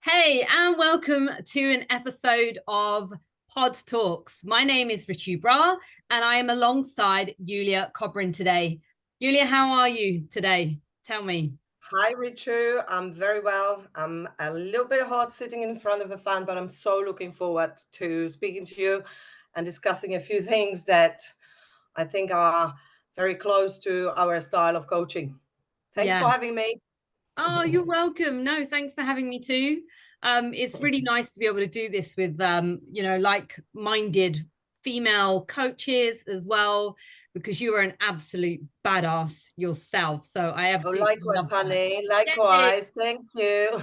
Hey, and welcome to an episode of Podtalks. My name is Ritu Bra, and I am alongside Julia Kobryn today. Julia, how are you today? Tell me. Hi, Ritu. I'm very well. I'm a little bit hot sitting in front of a fan, but I'm so looking forward to speaking to you and discussing a few things that I think are very close to our style of coaching. Thanks Yeah. for having me. Oh, you're welcome. No, thanks for having me too. It's really nice to be able to do this with like-minded female coaches as well, because you are an absolute badass yourself. So I Oh, absolutely likewise, love that. honey. Yay. Likewise. Thank you.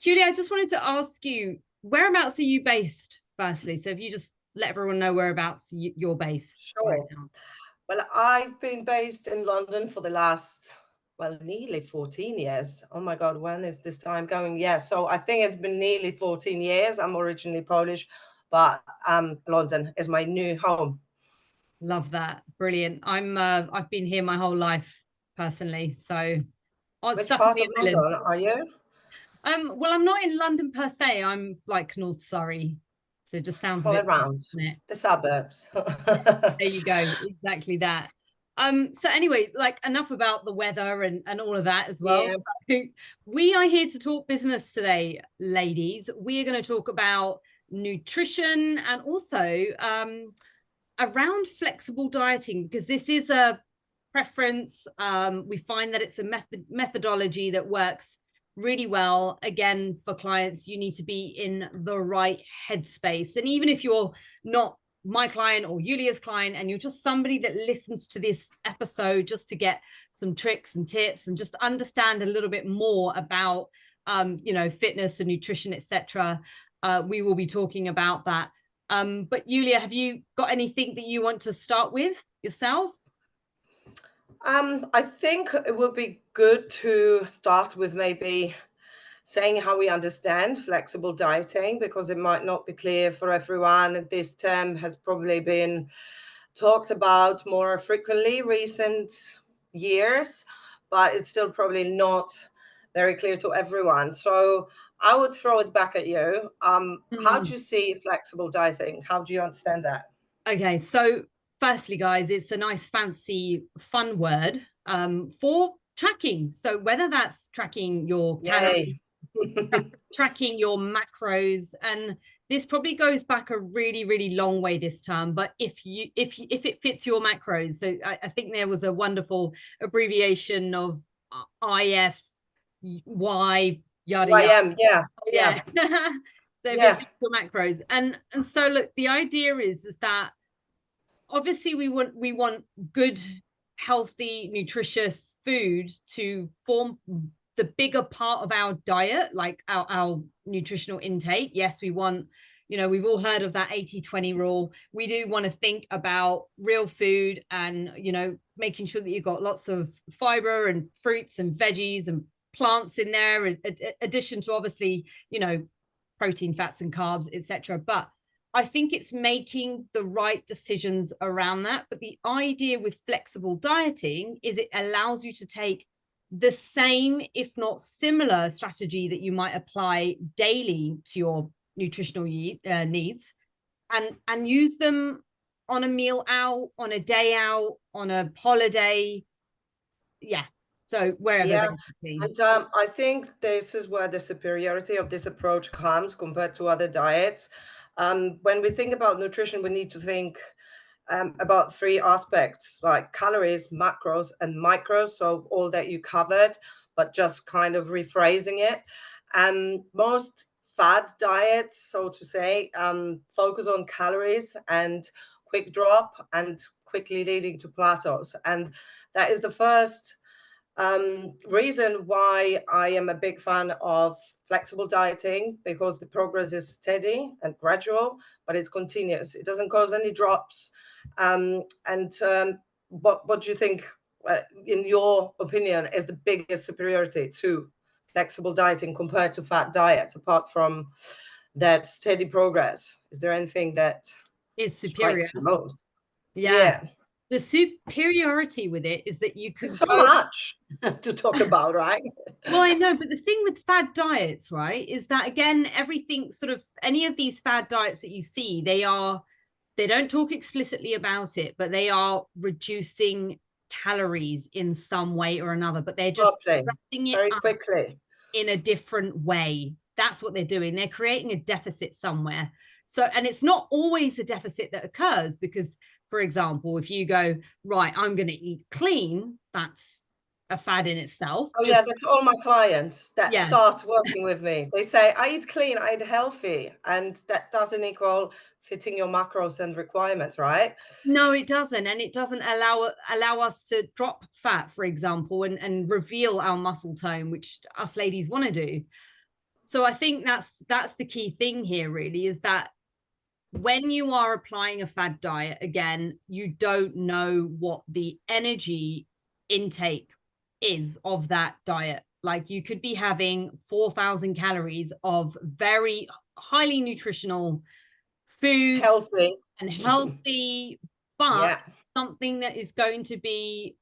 Julia, I just wanted to ask you, whereabouts are you based, firstly? So if you just let everyone know whereabouts you're based right Sure. now. Well, I've been based in London for the last, nearly 14 years. Oh my God, when is this time going? Yeah, so I think it's been nearly 14 years. I'm originally Polish, but London is my new home. Love that. Brilliant. I've been here my whole life personally. So I'm Which stuck in part the of island. London are you? Well, I'm not in London per se. I'm like North Surrey. So it just sounds a All bit better, around doesn't it? the suburbs. There you go. Exactly that. So anyway, like enough about the weather and all of that as well. Yeah. So we are here to talk business today, ladies. We are going to talk about nutrition and also around flexible dieting, because this is a preference. We find that it's a methodology that works really well. Again, for clients, you need to be in the right headspace. And even if you're not my client or Julia's client, and you're just somebody that listens to this episode just to get some tricks and tips and just understand a little bit more about fitness and nutrition, etc., we will be talking about that. But Julia, have you got anything that you want to start with yourself? I think it would be good to start with maybe saying how we understand flexible dieting, because it might not be clear for everyone. This term has probably been talked about more frequently recent years, but it's still probably not very clear to everyone. So I would throw it back at you. How do Hmm. you see flexible dieting? How do you understand that? Okay, so firstly, guys, it's a nice, fancy, fun word for tracking. So whether that's tracking your calories, Yay. tracking your macros, and this probably goes back a really, really long way this term. But if it fits your macros, so I think there was a wonderful abbreviation of IFY, yada yada. YM, yeah, yeah, Yeah. So if it yeah, fits your macros, and so look, the idea is that obviously we want good, healthy, nutritious food to form the bigger part of our diet, like our nutritional intake. Yes, we want, we've all heard of that 80-20 rule. We do want to think about real food and, making sure that you've got lots of fiber and fruits and veggies and plants in there, in addition to obviously, protein, fats and carbs, etc. But I think it's making the right decisions around that. But the idea with flexible dieting is it allows you to take the same, if not similar, strategy that you might apply daily to your nutritional needs, and use them on a meal out, on a day out, on a holiday. Yeah. So wherever, yeah. basically. And I think this is where the superiority of this approach comes compared to other diets. When we think about nutrition, we need to think about three aspects like calories, macros, and micros. So all that you covered, but just kind of rephrasing it. Most fad diets, so to say, focus on calories and quick drop and quickly leading to plateaus. And that is the first reason why I am a big fan of flexible dieting, because the progress is steady and gradual, but it's continuous. It doesn't cause any drops. And what do you think, in your opinion, is the biggest superiority to flexible dieting compared to fat diets, apart from that steady progress? Is there anything that It's superior. strikes you most? Yeah. Yeah. The superiority with it is that you It's could so go. much to talk about, right? Well, I know, but the thing with fad diets, right, is that again, everything sort of any of these fad diets that you see, they don't talk explicitly about it, but they are reducing calories in some way or another, but they're just Probably. dressing it Very up quickly. in a different way. That's what they're doing. They're creating a deficit somewhere. So, and it's not always a deficit that occurs because, for example, if you go, right, I'm going to eat clean, that's a fad in itself. Oh Just, yeah, that's all my clients that yeah. start working with me. They say, I eat clean, I eat healthy, and that doesn't equal fitting your macros and requirements, right? No, it doesn't. And it doesn't allow us to drop fat, for example, and reveal our muscle tone, which us ladies want to do. So I think that's the key thing here, really, is that when you are applying a fad diet, again, you don't know what the energy intake is of that diet. Like you could be having 4,000 calories of very highly nutritional foods Healthy. and healthy, but Yeah. something that is going to be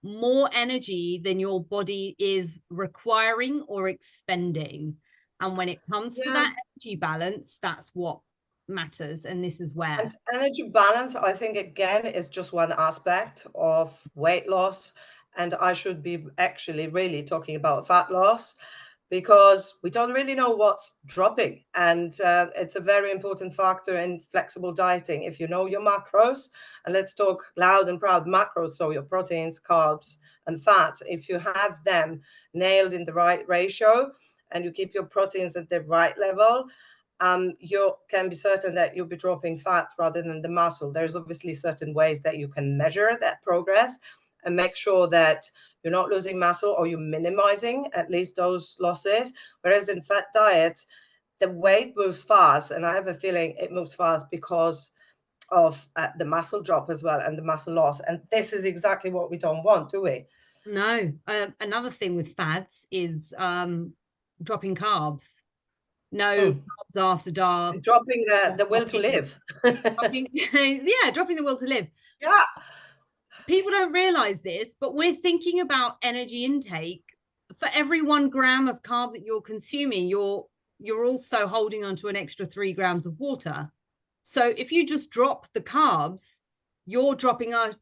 more energy than your body is requiring or expending. And when it comes to Yeah. that energy balance, that's what matters. And this is where. And energy balance, I think, again, is just one aspect of weight loss. And I should be actually really talking about fat loss because we don't really know what's dropping. And it's a very important factor in flexible dieting. If you know your macros, and let's talk loud and proud macros, so your proteins, carbs, and fats, if you have them nailed in the right ratio and you keep your proteins at the right level, you can be certain that you'll be dropping fat rather than the muscle. There's obviously certain ways that you can measure that progress and make sure that you're not losing muscle or you're minimizing at least those losses. Whereas in fat diets, the weight moves fast, and I have a feeling it moves fast because of the muscle drop as well and the muscle loss. And this is exactly what we don't want, do we? No, another thing with fads is dropping carbs. No Mm. carbs after dark. Dropping the will to Dropping, live. yeah, dropping the will to live. Yeah. People don't realize this, but we're thinking about energy intake. For every 1 gram of carb that you're consuming, you're also holding on to an extra 3 grams of water. So if you just drop the carbs, you're dropping a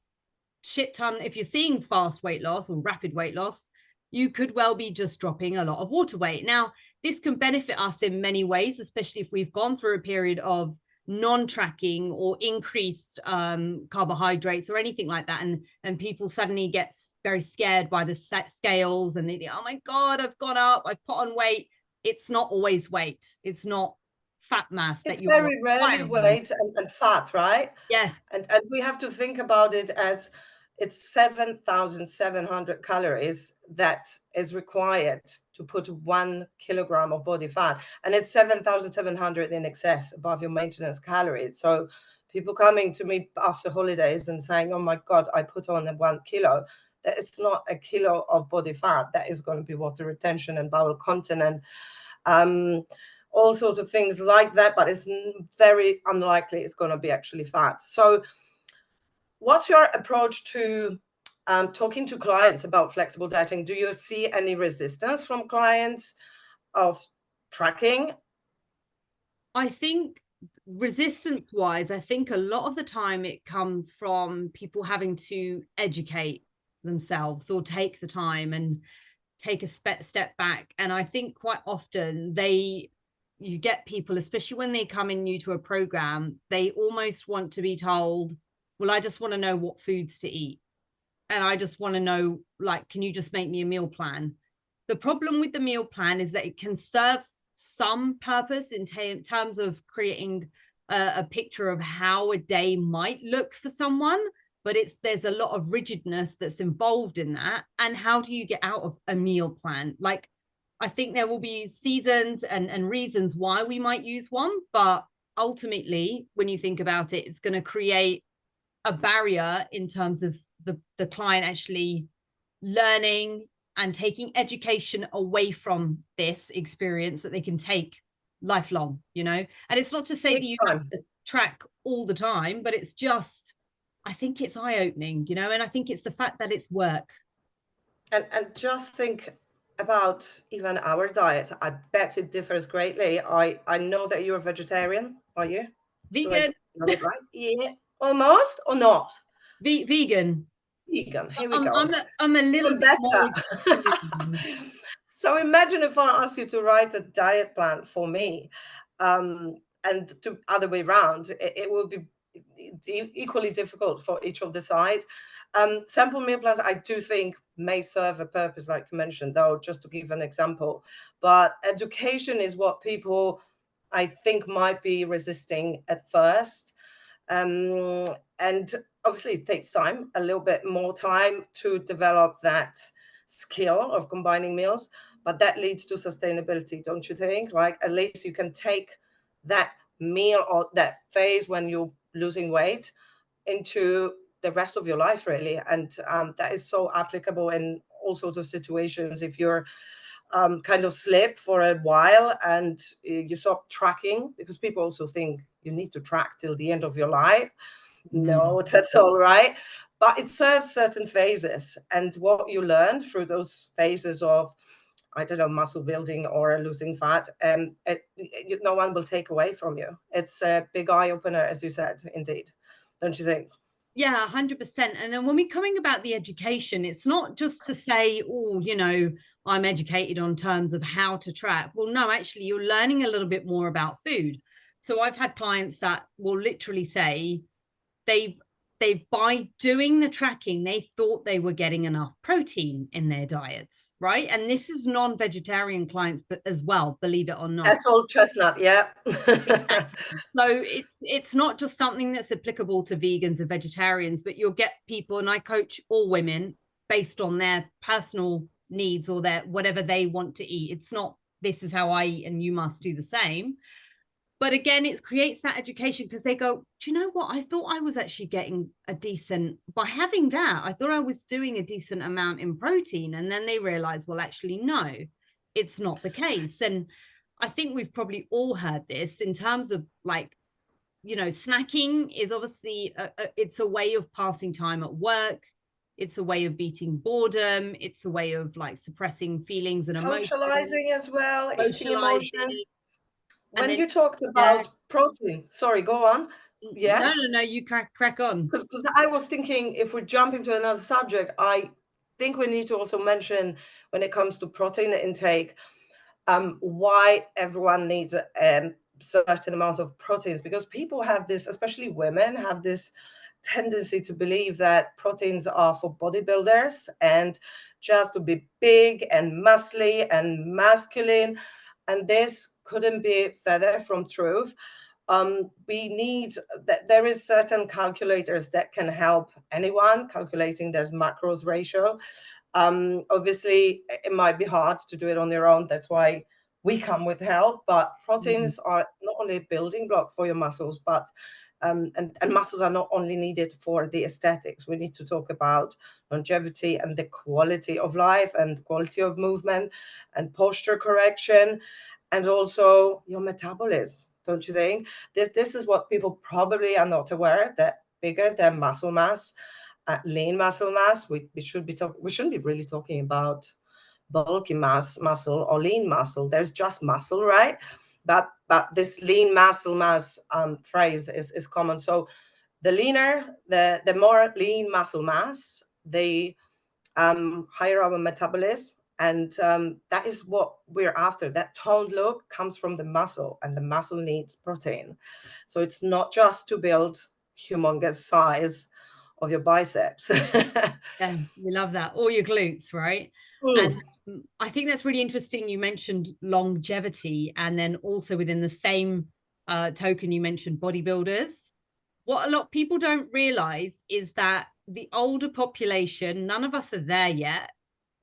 shit ton. If you're seeing fast weight loss or rapid weight loss, you could well be just dropping a lot of water weight. Now, this can benefit us in many ways, especially if we've gone through a period of non-tracking or increased carbohydrates or anything like that, and people suddenly get very scared by the scales and they think, oh my god, I've gone up, I've put on weight. It's not always weight, it's not fat mass that It's you're very rarely acquiring. weight and fat, right? Yes. And we have to think about it as it's 7,700 calories that is required to put 1 kilogram of body fat. And it's 7,700 in excess above your maintenance calories. So people coming to me after holidays and saying, oh my God, I put on 1 kilo. That is not a kilo of body fat. That is going to be water retention and bowel content and all sorts of things like that. But it's very unlikely it's going to be actually fat. So what's your approach to talking to clients about flexible dieting? Do you see any resistance from clients of tracking? I think resistance wise, I think a lot of the time it comes from people having to educate themselves or take the time and take a step back. And I think quite often you get people, especially when they come in new to a program, they almost want to be told, well, I just want to know what foods to eat. And I just want to know, like, can you just make me a meal plan? The problem with the meal plan is that it can serve some purpose in terms of creating a picture of how a day might look for someone, but there's a lot of rigidness that's involved in that. And how do you get out of a meal plan? Like, I think there will be seasons and reasons why we might use one, but ultimately, when you think about it, it's going to create a barrier in terms of the client actually learning and taking education away from this experience that they can take lifelong, you know. And it's not to say Big that you have time. to track all the time, but it's just I think it's eye-opening, you know, and I think it's the fact that it's work. And just think about even our diet. I bet it differs greatly. I know that you're a vegetarian, are you? Do I Vegan. know it right? Yeah, almost or not? Vegan. Vegan. Here we I'm go. I'm a, I'm a little Even bit more better. So imagine if I asked you to write a diet plan for me, and to other way around, it will be equally difficult for each of the sides. Sample meal plans, I do think, may serve a purpose, like you mentioned, though, just to give an example. But education is what people, I think, might be resisting at first. And obviously, it takes time, a little bit more time to develop that skill of combining meals, but that leads to sustainability, don't you think? Like, at least you can take that meal or that phase when you're losing weight into the rest of your life, really. And that is so applicable in all sorts of situations. If you're kind of slip for a while and you stop tracking, because people also think you need to track till the end of your life. Mm. No, that's all right. But it serves certain phases. And what you learn through those phases of, I don't know, muscle building or losing fat, no one will take away from you. It's a big eye opener, as you said, indeed. Don't you think? Yeah, 100%. And then when we're coming about the education, it's not just to say, oh, you know, I'm educated on terms of how to track. Well, no, actually, you're learning a little bit more about food. So I've had clients that will literally say, they've by doing the tracking, they thought they were getting enough protein in their diets, right? And this is non-vegetarian clients, but as well, believe it or not. That's all chestnut, yeah. Exactly. So it's not just something that's applicable to vegans and vegetarians, but you'll get people, and I coach all women based on their personal needs or their whatever they want to eat. It's not this is how I eat and you must do the same. But again, it creates that education because they go, do you know what? I thought I was actually getting a decent, by having that, I thought I was doing a decent amount in protein. And then they realize, well, actually, no, it's not the case. And I think we've probably all heard this in terms of like, you know, snacking is obviously, it's a way of passing time at work. It's a way of beating boredom. It's a way of like suppressing feelings and emotions, Socializing as well, eating emotions. socializing. And When then, you talked yeah, about protein, sorry, go on. Yeah. no, you crack on. Because I was thinking, if we jump into another subject, I think we need to also mention, when it comes to protein intake, why everyone needs a certain amount of proteins, because people have this, especially women, have this tendency to believe that proteins are for bodybuilders and just to be big and muscly and masculine. And this couldn't be further from truth. We need that there is certain calculators that can help anyone calculating this macros ratio. Obviously, it might be hard to do it on your own. That's why we come with help. But proteins are not only a building block for your muscles, but and muscles are not only needed for the aesthetics. We need to talk about longevity and the quality of life and quality of movement and posture correction, and also your metabolism. Don't you think? This is what people probably are not aware, that bigger their muscle mass, lean muscle mass, we should be we shouldn't be really talking about bulky muscle or lean muscle. There's just muscle, right? But this lean muscle mass phrase is common. So the leaner, the more lean muscle mass, the higher our metabolism. And that is what we're after. That toned look comes from the muscle, and the muscle needs protein. So it's not just to build humongous size of your biceps. Yeah, we love that. Or your glutes, right? And Mm. I think that's really interesting. You mentioned longevity, and then also within the same token, you mentioned bodybuilders. What a lot of people don't realize is that the older population, none of us are there yet,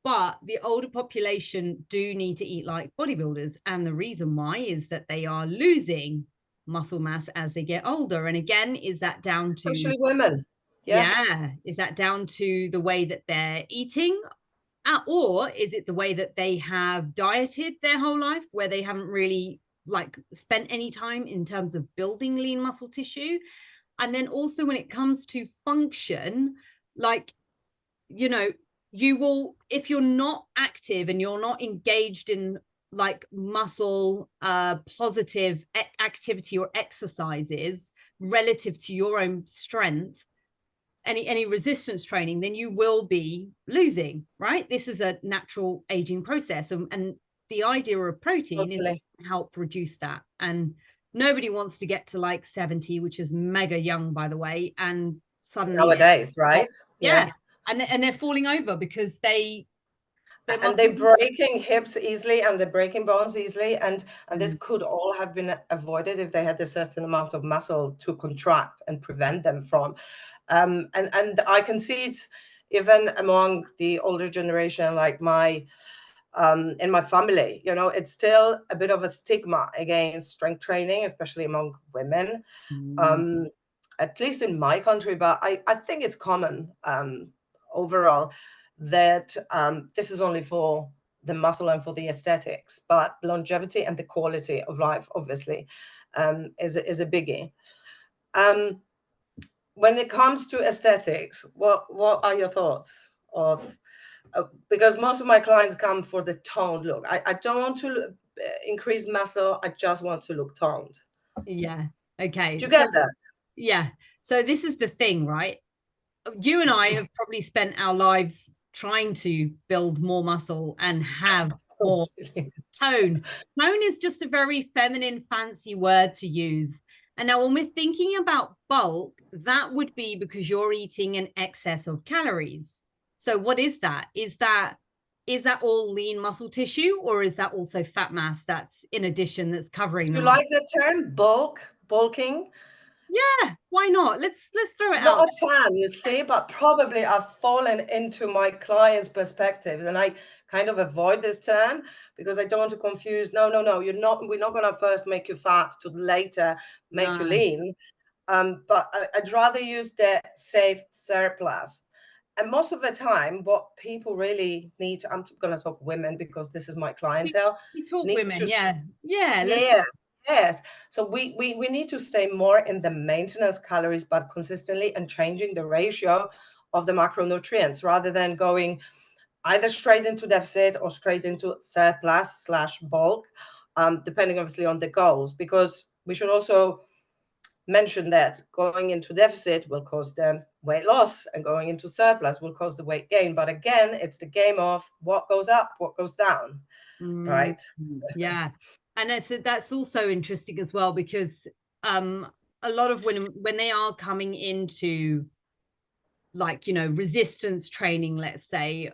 but the older population do need to eat like bodybuilders. And the reason why is that they are losing muscle mass as they get older. And again, is that down to, Especially women. Yeah. yeah, is that down to the way that they're eating? Or is it the way that they have dieted their whole life where they haven't really like spent any time in terms of building lean muscle tissue? And then also when it comes to function, like, you know, you will, if you're not active and you're not engaged in like muscle positive activity or exercises relative to your own strength, any resistance training, then you will be losing, right? This is a natural aging process. And the idea of protein is to help reduce that. And nobody wants to get to like 70, which is mega young, by the way, and suddenly nowadays, right? Yeah. And they're falling over because they're breaking hips easily, and they're breaking bones easily, and this could all have been avoided if they had a certain amount of muscle to contract and prevent them from. And I can see it even among the older generation, like my in my family. You know, it's still a bit of a stigma against strength training, especially among women. At least in my country, but I think it's common overall that this is only for the muscle and for the aesthetics, but longevity and the quality of life, obviously, is a biggie. When it comes to aesthetics, what are your thoughts of? Because most of my clients come for the toned look. I don't want to increase muscle. I just want to look toned. Yeah. Okay. Do you get that? Yeah. So this is the thing, right? You and I have probably spent our lives trying to build more muscle and have more tone. Tone is just a very feminine, fancy word to use. And now when we're thinking about bulk, that would be because you're eating an excess of calories. So what is that? Is that all lean muscle tissue, or is that also fat mass that's in addition that's covering Do you the muscle? like the term bulking? Yeah, why not? Let's throw it Not out. a fan, you see, but probably I've fallen into my clients' perspectives, and I kind of avoid this term because I don't want to confuse. No, we're not going to first make you fat to later make you No. lean. But I'd rather use the safe surplus. And most of the time, what people really need, I'm going to talk women because this is my clientele, We talk need women, to, yeah. yeah, yes. So we need to stay more in the maintenance calories, but consistently, and changing the ratio of the macronutrients rather than going either straight into deficit or straight into surplus / bulk, depending obviously on the goals, because we should also mention that going into deficit will cause them weight loss and going into surplus will cause the weight gain. But again, it's the game of what goes up, what goes down, right? Yeah. And that's also interesting as well, because a lot of when they are coming into like, resistance training, let's say,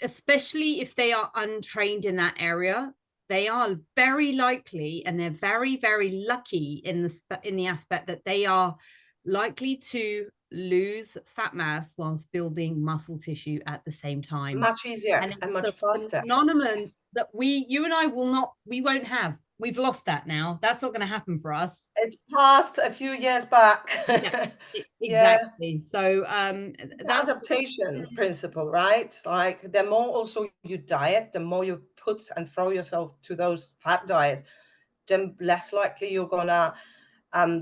especially if they are untrained in that area, they are very likely, and they're very, very lucky in the aspect that they are likely to lose fat mass whilst building muscle tissue at the same time. Much easier and much faster. Phenomenon that you and I we won't have. We've lost that now. That's not going to happen for us. It's past a few years back. Yeah, exactly. Yeah. So that's adaptation principle, right? Like the more also you diet, the more you put and throw yourself to those fat diet, the less likely you're gonna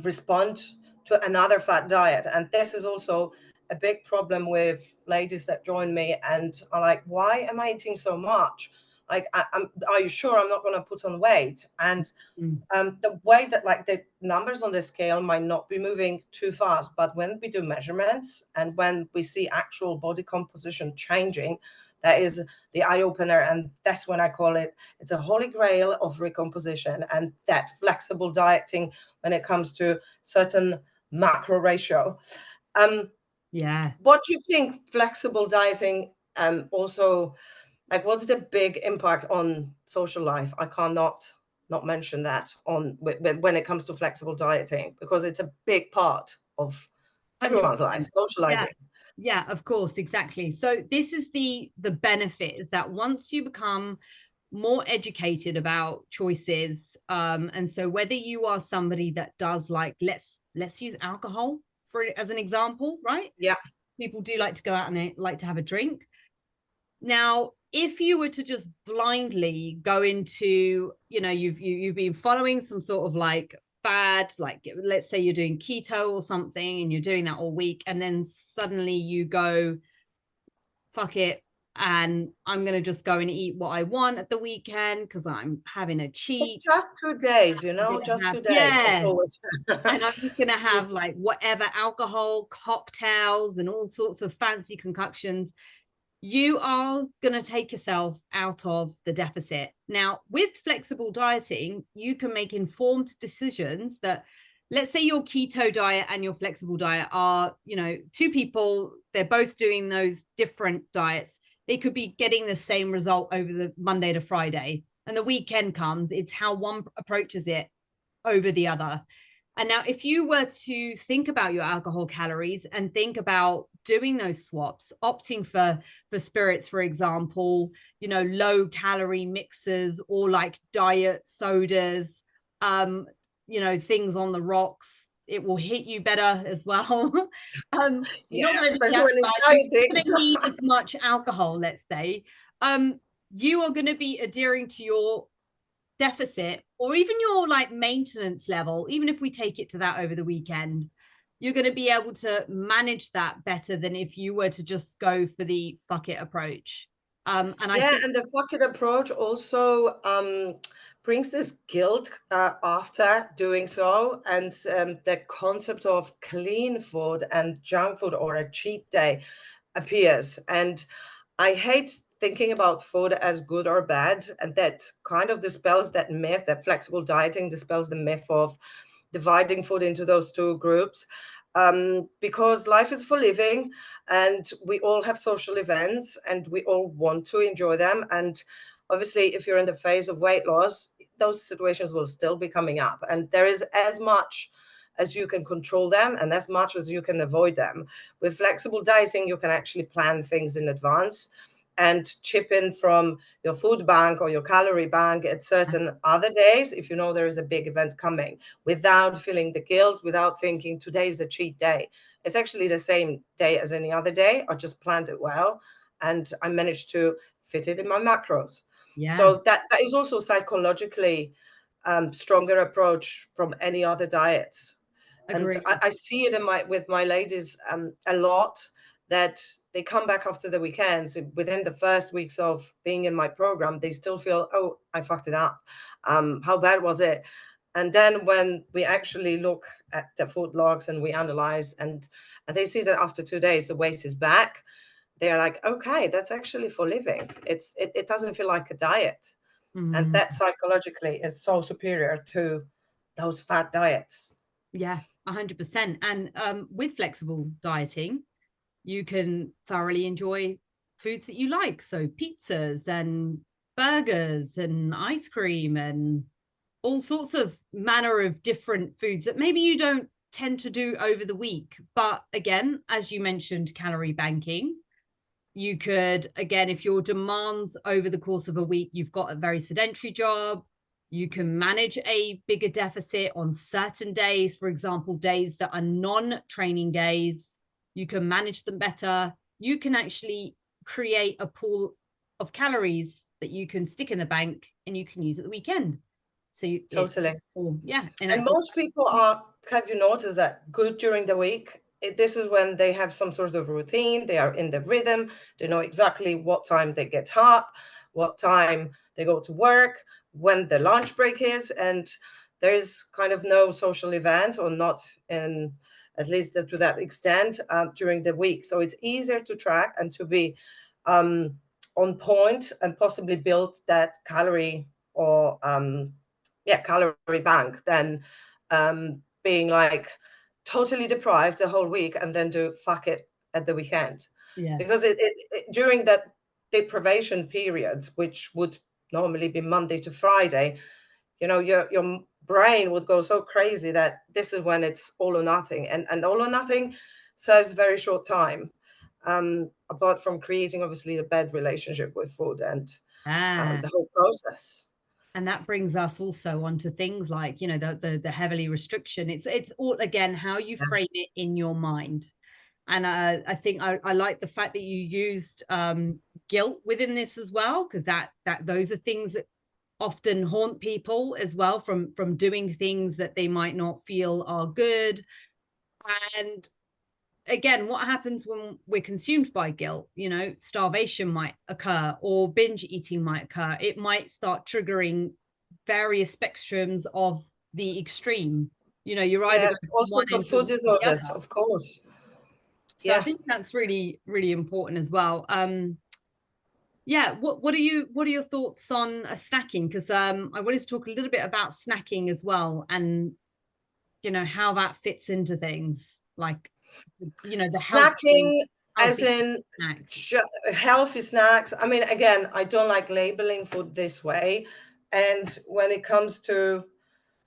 respond to another fat diet. And this is also a big problem with ladies that join me and are like, why am I eating so much? Like, are you sure I'm not going to put on weight? And the way that like the numbers on the scale might not be moving too fast, but when we do measurements and when we see actual body composition changing, that is the eye opener. And that's when I call it's a holy grail of recomposition, and that flexible dieting when it comes to certain macro ratio. What do you think flexible dieting also, like, what's the big impact on social life? I cannot not mention that when it comes to flexible dieting, because it's a big part of everyone's 100%. Life, socializing. Yeah, of course, exactly. So this is the benefit, is that once you become more educated about choices, and so whether you are somebody that does, like, let's use alcohol as an example, right? Yeah, people do like to go out and they like to have a drink. Now, if you were to just blindly go into, you've been following some sort of like bad, like let's say you're doing keto or something and you're doing that all week, and then suddenly you go, fuck it, and I'm going to just go and eat what I want at the weekend because I'm having a cheat. Just 2 days, just 2 days. That's Yeah. always. And I'm just going to have like whatever alcohol, cocktails, and all sorts of fancy concoctions. You are going to take yourself out of the deficit. Now, with flexible dieting, you can make informed decisions that, let's say your keto diet and your flexible diet are, two people, they're both doing those different diets. They could be getting the same result over the Monday to Friday. And the weekend comes, it's how one approaches it over the other. And now, if you were to think about your alcohol calories and think about doing those swaps, opting for spirits, for example, low calorie mixers or like diet sodas, things on the rocks, it will hit you better as well. You're not going to be going to need as much alcohol, let's say. You are going to be adhering to your deficit or even your like maintenance level. Even if we take it to that over the weekend, you're going to be able to manage that better than if you were to just go for the fuck it approach. And the fuck it approach also brings this guilt after doing so, and the concept of clean food and junk food or a cheat day appears. And I hate thinking about food as good or bad, and that kind of dispels that myth. That flexible dieting dispels the myth of dividing food into those two groups, because life is for living, and we all have social events, and we all want to enjoy them. And obviously, if you're in the phase of weight loss, those situations will still be coming up, and there is as much as you can control them and as much as you can avoid them. With flexible dieting, you can actually plan things in advance and chip in from your food bank or your calorie bank at certain other days if you know there is a big event coming, without feeling the guilt, without thinking today is a cheat day. It's actually the same day as any other day. I just planned it well and I managed to fit it in my macros. So that is also psychologically stronger approach from any other diets. Agreed. And I see it with my ladies a lot, that they come back after the weekends. Within the first weeks of being in my program, they still feel, oh, I fucked it up. How bad was it? And then when we actually look at the food logs and we analyze, and they see that after 2 days the weight is back, they're like, okay, that's actually for living. It doesn't feel like a diet. And that psychologically is so superior to those fat diets. Yeah, 100%. And with flexible dieting, you can thoroughly enjoy foods that you like. So pizzas and burgers and ice cream and all sorts of manner of different foods that maybe you don't tend to do over the week. But again, as you mentioned, calorie banking, you could, again, if your demands over the course of a week, you've got a very sedentary job, you can manage a bigger deficit on certain days, for example, days that are non-training days, you can manage them better. You can actually create a pool of calories that you can stick in the bank and you can use at the weekend. So totally. Yeah. And most people have you noticed that good during the week? This is when they have some sort of routine. They are in the rhythm. They know exactly what time they get up, what time they go to work, when the lunch break is, and there is kind of no social event, or not in at least to that extent during the week. So it's easier to track and to be on point and possibly build that calorie or calorie bank than being like totally deprived the whole week and then do fuck it at the weekend. Yeah. Because during that deprivation period, which would normally be Monday to Friday, your brain would go so crazy that this is when it's all or nothing. And all or nothing serves very short time, apart from creating obviously a bad relationship with food and the whole process. And that brings us also onto things like, the heavily restriction. It's all, again, how you frame it in your mind. And I think I like the fact that you used guilt within this as well, because that those are things that often haunt people as well from doing things that they might not feel are good. And again, what happens when we're consumed by guilt? You know, starvation might occur or binge eating might occur. It might start triggering various spectrums of the extreme. You know, you're either Yes, going from also one for end to food the disorders, other. of course. So I Yeah. think that's really, really important as well. Yeah, what are your thoughts on snacking? Because I wanted to talk a little bit about snacking as well, and you know how that fits into things like, you know, the Snacking, as healthy in snacks. healthy snacks. I mean, again, I don't like labeling food this way. And when it comes to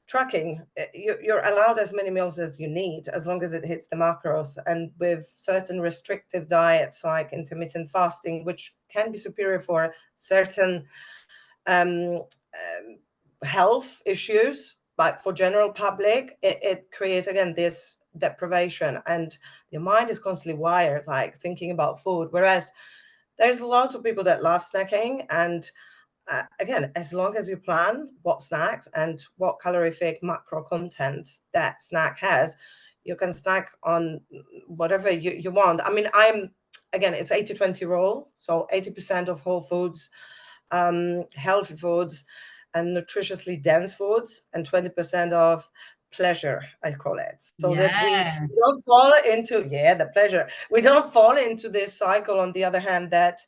tracking, you're allowed as many meals as you need, as long as it hits the macros. And with certain restrictive diets like intermittent fasting, which can be superior for certain um, health issues, but for general public, it creates again this deprivation, and your mind is constantly wired like thinking about food. Whereas there's lots of people that love snacking, and again, as long as you plan what snacks and what calorific macro content that snack has, you can snack on whatever you want. I mean, again, it's 80-20 rule. So 80% of whole foods, healthy foods, and nutritiously dense foods, and 20% of pleasure, I call it, so that we Yeah. don't fall into, yeah, the pleasure. We don't fall into this cycle, on the other hand, that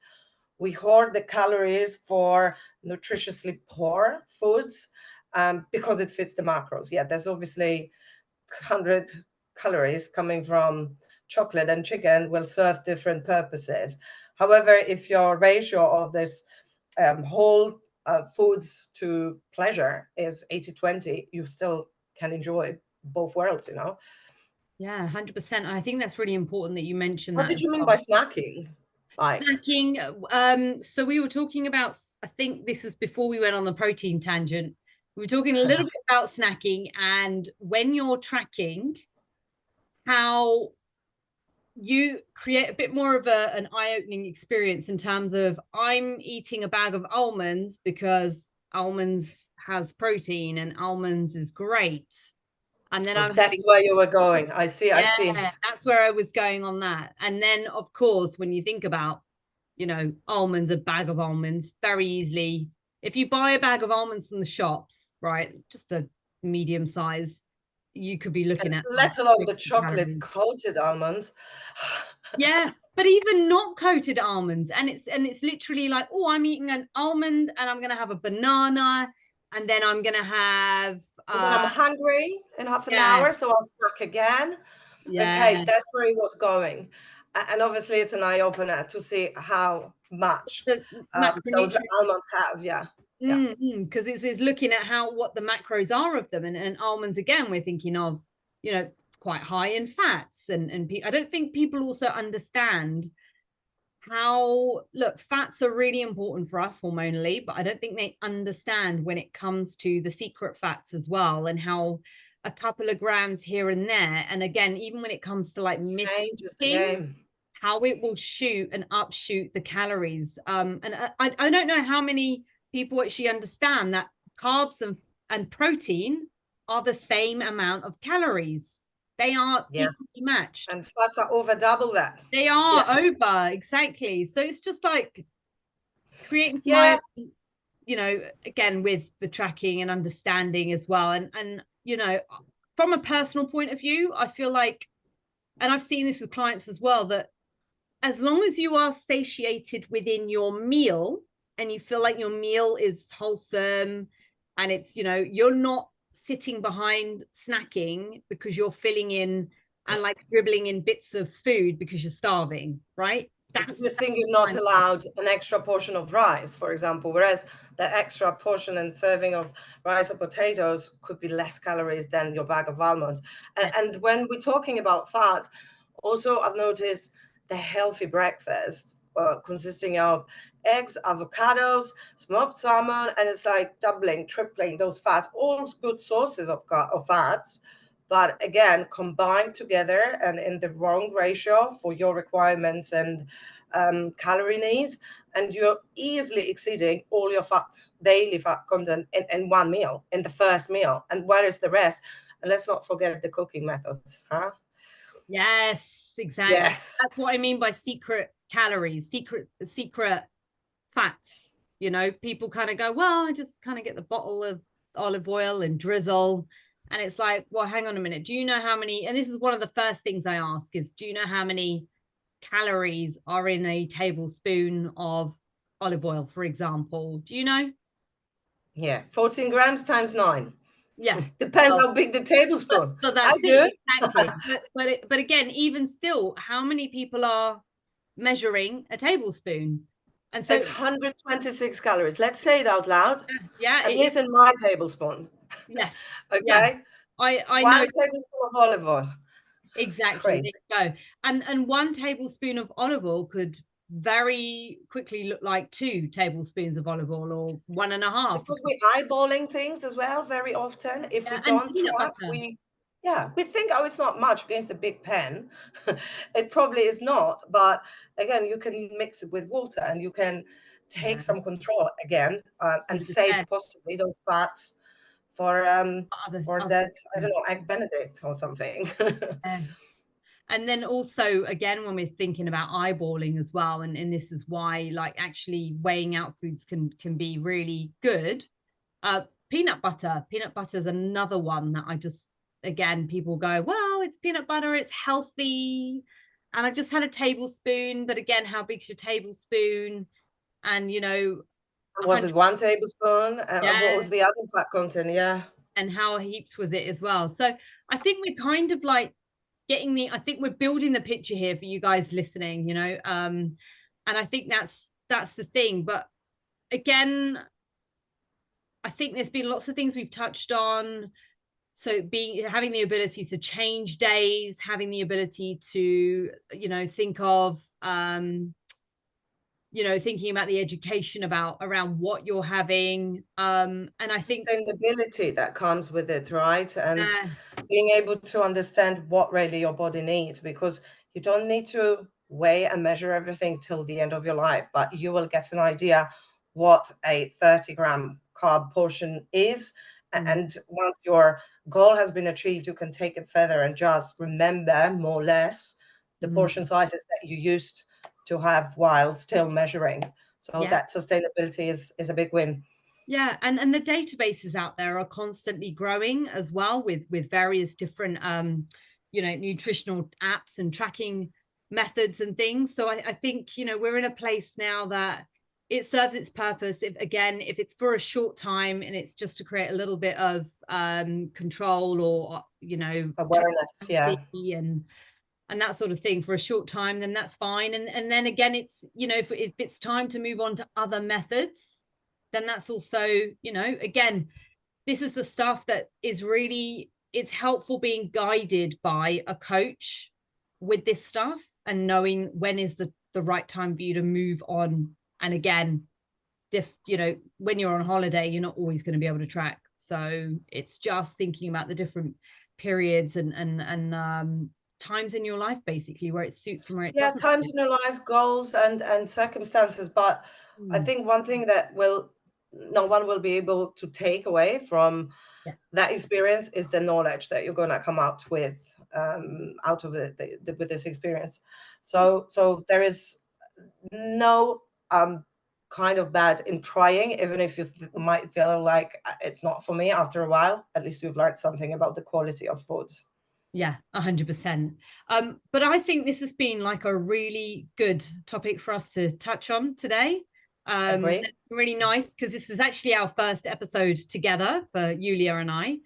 we hoard the calories for nutritiously poor foods, because it fits the macros. Yeah, there's obviously 100 calories coming from chocolate, and chicken will serve different purposes. However, if your ratio of this whole foods to pleasure is 80-20, you still can enjoy both worlds, you know? Yeah, 100%. I think that's really important that you mentioned What that did as you mean by well. snacking? Like, Snacking. So we were talking about, I think this is before we went on the protein tangent. We were talking a little bit about snacking and when you're tracking, how you create a bit more of an eye-opening experience in terms of I'm eating a bag of almonds because almonds has protein and almonds is great. And then oh, I'm that's having, where you were going. I see, I see. yeah, that's where I was going on that. And then of course, when you think about, you know, almonds, a bag of almonds, very easily, if you buy a bag of almonds from the shops, right, just a medium size, you could be looking at like Let alone 50 the chocolate calories. coated almonds. Yeah, but even not coated almonds, and it's literally like, oh, I'm eating an almond, and I'm gonna have a banana, and then I'm gonna have, And then I'm hungry in half an yeah, hour, so I'll snack again. Okay, yeah, that's where he was going. And obviously, it's an eye opener to see how much the those macronutrients. almonds have. Yeah, yeah. Because it's looking at how what the macros are of them, and almonds again, we're thinking of, you know, quite high in fats, and I don't think people also understand how, look, fats are really important for us hormonally, but I don't think they understand when it comes to the secret fats as well, and how a couple of grams here and there, and again, even when it comes to like missed Changes the cooking, game. how it will shoot and upshoot the calories. And I don't know how many people actually understand that carbs and protein are the same amount of calories. They are Yeah, equally matched. and fats are over double that. They Yeah, are over, exactly. So it's just like creating yeah. my, you know, again with the tracking and understanding as well. And you know, from a personal point of view, I feel like, and I've seen this with clients as well, that as long as you are satiated within your meal and you feel like your meal is wholesome and it's, you know, you're not sitting behind snacking because you're filling in and like dribbling in bits of food because you're starving, right? You think you're That's not fine. allowed an extra portion of rice, for example, whereas the extra portion and serving of rice or potatoes could be less calories than your bag of almonds. Yeah. And when we're talking about fat, also I've noticed the healthy breakfast consisting of eggs, avocados, smoked salmon, and it's like doubling, tripling those fats, all good sources of fats, but again combined together and in the wrong ratio for your requirements and calorie needs, and you're easily exceeding all your daily fat content in one meal, in the first meal. And where is the rest? And let's not forget the cooking methods, huh? Yes, exactly. Yes. That's what I mean by secret calories, secret fats. You know, people kind of go, well, I just kind of get the bottle of olive oil and drizzle. And it's like, well, hang on a minute. Do you know how many? And this is one of the first things I ask is, do you know how many calories are in a tablespoon of olive oil, for example? Do you know? Yeah, 14 grams times 9. Yeah. Depends Well, how big the tablespoon. but I that's do. it, exactly. But again, even still, how many people are measuring a tablespoon? And so It's 126 calories. Let's say it out loud. yeah, At least in my tablespoon. yes, yeah. Okay. I One know tablespoon of olive oil. exactly. Crazy. There you go. And 1 tablespoon of olive oil could very quickly look like 2 tablespoons of olive oil, or one and a half. Because we're eyeballing things as well very often. If we Yeah, and don't peanut track, butter. we think, oh, it's not much against a big pen. It probably is not. But again, you can mix it with water and you can take Yeah, some control again, and save 100%. possibly those fats for Other that, I don't know, egg Benedict or something. yeah. And then also again when we're thinking about eyeballing as well, and this is why like actually weighing out foods can be really good. Peanut butter is another one that I just, again, people go, well, it's peanut butter, it's healthy, and I just had a tablespoon, but again, how big's your tablespoon? And you know, Was 100, it 1 tablespoon? What yeah, was the other fat content? Yeah. and how heaps was it as well? So I think we're kind of like I think we're building the picture here for you guys listening, you know. And I think that's the thing. But again, I think there's been lots of things we've touched on. So having the ability to change days, having the ability to, you know, think of you know, thinking about the education about around what you're having. And I think Sustainability that comes with it, right? And uh, being able to understand what really your body needs, because you don't need to weigh and measure everything till the end of your life, but you will get an idea what a 30-gram carb portion is. And once your goal has been achieved, you can take it further and just remember more or less the portion sizes that you used to have while still measuring. So yeah. that sustainability is a big win. Yeah, and the databases out there are constantly growing as well with various different you know, nutritional apps and tracking methods and things. So I think, you know, we're in a place now that it serves its purpose. If it's for a short time and it's just to create a little bit of control, or you know, Awareness, yeah. and that sort of thing for a short time, then that's fine. And then again, it's, you know, if it's time to move on to other methods, then that's also, you know, again, this is the stuff that is really, it's helpful being guided by a coach with this stuff and knowing when is the right time for you to move on. And again, you know, when you're on holiday, you're not always going to be able to track. So it's just thinking about the different periods and times in your life basically where it suits and where it Yeah, doesn't. times in your life, goals and circumstances. But I think one thing that no one will be able to take away from Yeah. that experience is the knowledge that you're going to come out with, out of with this experience. So there is no kind of bad in trying, even if you might feel like it's not for me after a while. At least you've learned something about the quality of foods. Yeah, 100%. But I think this has been like a really good topic for us to touch on today. Agree. Really nice because this is actually our first episode together for Julia and I.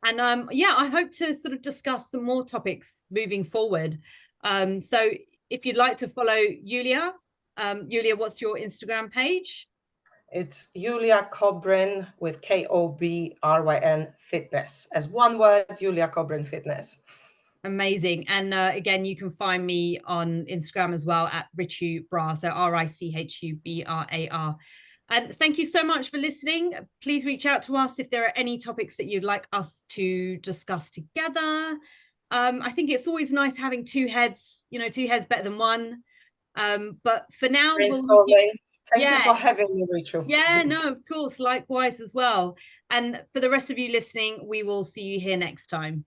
And yeah, I hope to sort of discuss some more topics moving forward. So if you'd like to follow Julia, Julia, what's your Instagram page? It's Julia Kobryn with Kobryn Fitness. As one word, Julia Kobryn Fitness. Amazing. And again, you can find me on Instagram as well at Richu Bra, so RICHUBRAR. And thank you so much for listening. Please reach out to us if there are any topics that you'd like us to discuss together. I think it's always nice having two heads, you know, two heads better than one. But for now, we'll leave you. Brainstorming. Thank you Yeah, for having me, Rachel. yeah, no, of course, likewise as well. And for the rest of you listening, we will see you here next time.